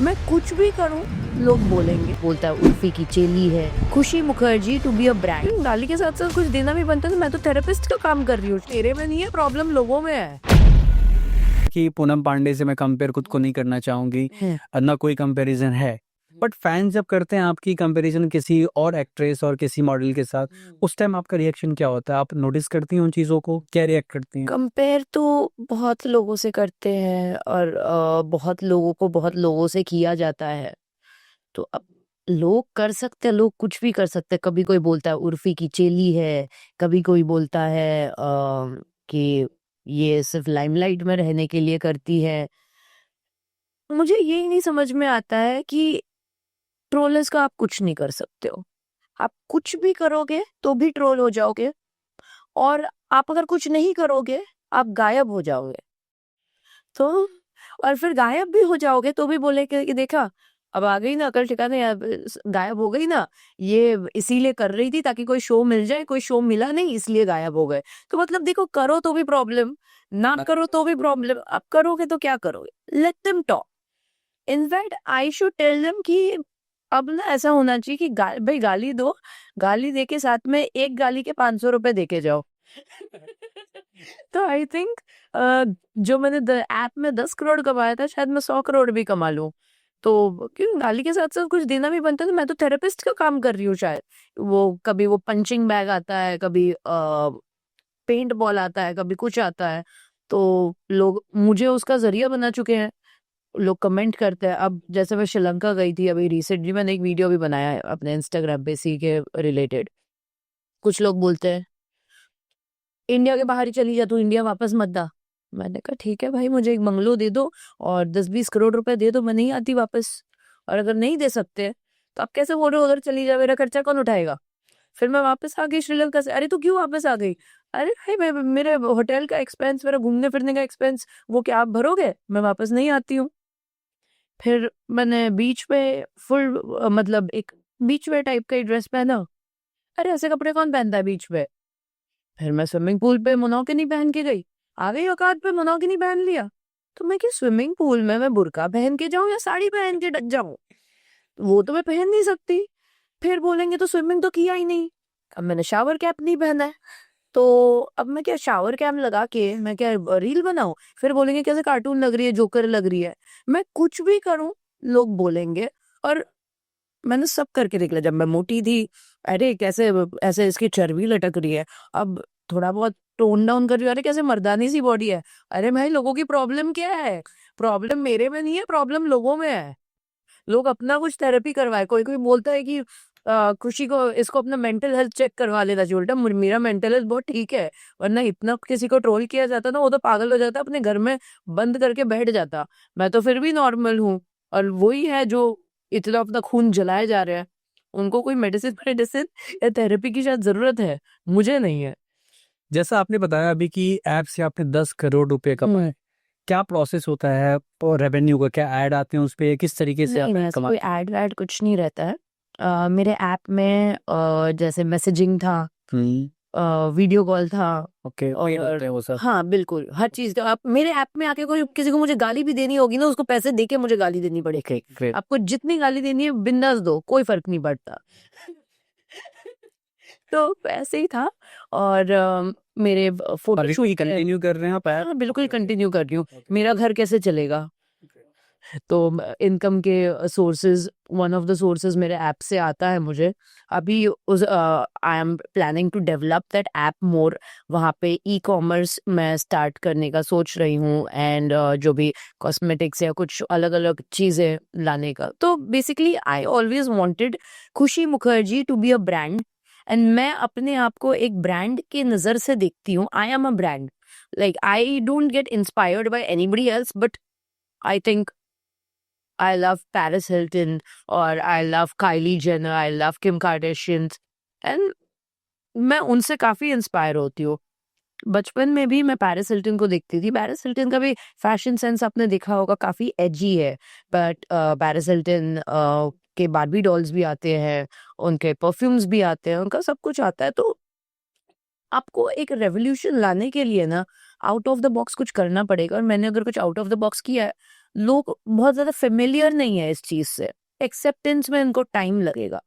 मैं कुछ भी करूं लोग बोलेंगे। बोलता है उर्फी की चेली है Khushi Mukherjee to be a brand. गाली के साथ साथ कुछ देना भी बनता है। तो मैं तो थेरेपिस्ट का काम कर रही हूँ, तेरे में नहीं है प्रॉब्लम, लोगों में है। कि पूनम पांडे से मैं कंपेयर खुद को नहीं करना चाहूंगी, ना कोई कंपैरिजन है। बट फैंस जब करते हैं आपकी कंपैरिजन किसी और एक्ट्रेस और किसी मॉडल के साथ, उस टाइम आपका रिएक्शन क्या होता है? आप नोटिस करती हैं उन चीज़ों को, क्या रिएक्ट करती हैं? कंपेयर तो बहुत लोगों से करते हैं और बहुत लोगों को बहुत लोगों से किया जाता है। तो अब लोग कर सकते हैं, लोग कुछ भी कर सकते हैं। कभी कोई बोलता है उर्फी की चेली है, कभी कोई बोलता है कि ये सिर्फ लाइमलाइट में रहने के लिए करती है। मुझे यही नहीं समझ में आता है कि ट्रोलर्स का आप कुछ नहीं कर सकते हो। आप कुछ भी करोगे तो भी ट्रोल हो जाओगे, और आप अगर कुछ नहीं करोगे आप गायब हो जाओगे। तो और फिर गायब भी हो जाओगे तो भी बोले कि देखा अब आ गई ना अकल ठिकाने, अब गायब हो गई ना, ये इसीलिए कर रही थी ताकि कोई शो मिल जाए, कोई शो मिला नहीं इसलिए गायब हो गए। तो मतलब देखो, करो तो भी प्रॉब्लम, ना करो तो भी प्रॉब्लम। अब करोगे तो क्या करोगे? Let them talk. In fact I should tell them कि अब ना ऐसा होना चाहिए कि भाई गाली दो, गाली दे के साथ में एक गाली के 500 रुपए दे के जाओ। तो आई थिंक जो मैंने ऐप में 10 करोड़ कमाया था, शायद मैं 100 करोड़ भी कमा लूं। तो क्यों, गाली के साथ साथ कुछ देना भी बनता है। तो मैं तो थेरेपिस्ट का काम कर रही हूँ शायद। वो कभी वो पंचिंग बैग आता है, कभी पेंट बॉल आता है, कभी कुछ आता है, तो लोग मुझे उसका जरिया बना चुके हैं। लोग कमेंट करते हैं। अब जैसे मैं श्रीलंका गई थी अभी रिसेंटली, मैंने एक वीडियो भी बनाया है अपने इंस्टाग्राम पे इसी के रिलेटेड। कुछ लोग बोलते हैं इंडिया के बाहर ही चली जा, तू इंडिया वापस मत दा। मैंने कहा ठीक है भाई, मुझे एक बंगलो दे दो और 10-20 करोड़ रुपए दे दो, मैं नहीं आती वापस। और अगर नहीं दे सकते तो आप कैसे बोल रहे हो उधर चली जा, मेरा खर्चा कौन उठाएगा? फिर मैं वापस आ गई श्रीलंका से। अरे तू क्यों वापस आ गई? अरे भाई मेरे होटल का एक्सपेंस, मेरा घूमने फिरने का एक्सपेंस, वो क्या आप भरोगे? मैं वापस नहीं आती हूँ। फिर मैंने बीच पे फुल मतलब एक बीच वेयर टाइप का ही ड्रेस पहना। अरे ऐसे कपड़े कौन पहनता है बीच पे? फिर मैं स्विमिंग पूल पे मोनोकिनी पहन के गई। आ गई औकात पे, मोनोकिनी पहन लिया। तो मैं कि स्विमिंग पूल में मैं बुर्का पहन के जाऊं या साड़ी पहन के जाऊं? वो तो मैं पहन नहीं सकती। फिर बोलेंगे तो स्विमिंग तो किया ही नहीं। अब मैंने शावर कैप नहीं पहना है, तो अब मैं क्या शावर कैप लगा के मैं क्या रील बनाऊं? फिर बोलेंगे कैसे कार्टून लग रही है, जोकर लग रही है। मैं कुछ भी करूं लोग बोलेंगे। और मैंने सब करके देख लिया। जब मैं मोटी थी, अरे कैसे ऐसे इसकी चर्बी लटक रही है। अब थोड़ा बहुत टोन डाउन कर रही हूँ, अरे कैसे मर्दानी सी बॉडी है। अरे भाई लोगों की प्रॉब्लम क्या है? प्रॉब्लम मेरे में नहीं है, प्रॉब्लम लोगों में है। लोग अपना कुछ थेरेपी करवाए। कोई कोई बोलता है कि खुशी को इसको अपना मेंटल हेल्थ चेक करवा लेना चाहिए। उल्टा मेरा मेंटल हेल्थ बहुत ठीक है, वरना इतना किसी को ट्रोल किया जाता ना, वो तो पागल हो जाता, अपने घर में बंद करके बैठ जाता। मैं तो फिर भी नॉर्मल हूँ। और वही है जो इतना अपना खून जलाए जा रहे हैं, उनको कोई मेडिसिन मेडिसिन या थेरेपी की शायद जरूरत है, मुझे नहीं है। जैसा आपने बताया अभी कि ऐप से आपने 10 करोड़ रुपए कमाए, क्या प्रोसेस होता है रेवेन्यू का? क्या ऐड आते हैं उस पे? किस तरीके से आप नहीं, ऐसा कोई कमाते ऐड वैड कुछ नहीं रहता है। मेरे ऐप में जैसे मैसेजिंग था, हैं? वीडियो कॉल था, ओके, और होते हैं वो सब। हाँ बिल्कुल हर चीज का। आप मेरे ऐप में आके कोई किसी को मुझे गाली भी देनी होगी ना, उसको पैसे दे के मुझे गाली देनी पड़ेगी। ग्रेट। आपको जितनी गाली देनी है बिंदास दो, कोई फर्क नहीं पड़ता। तो ऐसे ही था। और मेरे फोटो अभी शूट कंटिन्यू कर रहे हैं आप ऐप? हाँ बिल्कुल कंटिन्यू कर रही हूँ। मेरा घर कैसे चलेगा? तो इनकम के sources, one of the sources मेरे ऐप से आता है मुझे। अभी उस I am planning to develop that app more. वहाँ पे ई कॉमर्स मैं स्टार्ट करने का सोच रही हूँ, एंड जो भी कॉस्मेटिक्स या कुछ अलग अलग चीज़ें लाने का। तो basically I always wanted Khushi Mukherjee to be a brand, and मैं अपने आप को एक ब्रांड के नज़र से देखती हूँ। I am a brand, like I don't get inspired by anybody else, but I think I love Paris Hilton, or I love Kylie Jenner, I love Kim Kardashian, and मैं उनसे काफी इंस्पायर होती हूँ। बचपन में भी मैं पेरिस हिल्टन को देखती थी। पेरिस हिल्टन का भी फैशन सेंस आपने देखा होगा, काफी एजी है। बट पेरिस हिल्टन के बार्बी डॉल्स भी आते हैं, उनके परफ्यूम्स भी आते हैं, उनका सब कुछ आता है। तो आपको एक रेवोल्यूशन लाने के लिए ना आउट ऑफ द बॉक्स कुछ करना पड़ेगा, और मैंने अगर कुछ आउट ऑफ द बॉक्स किया है लोग बहुत ज्यादा फेमिलियर नहीं है इस चीज से, एक्सेप्टेंस में इनको टाइम लगेगा।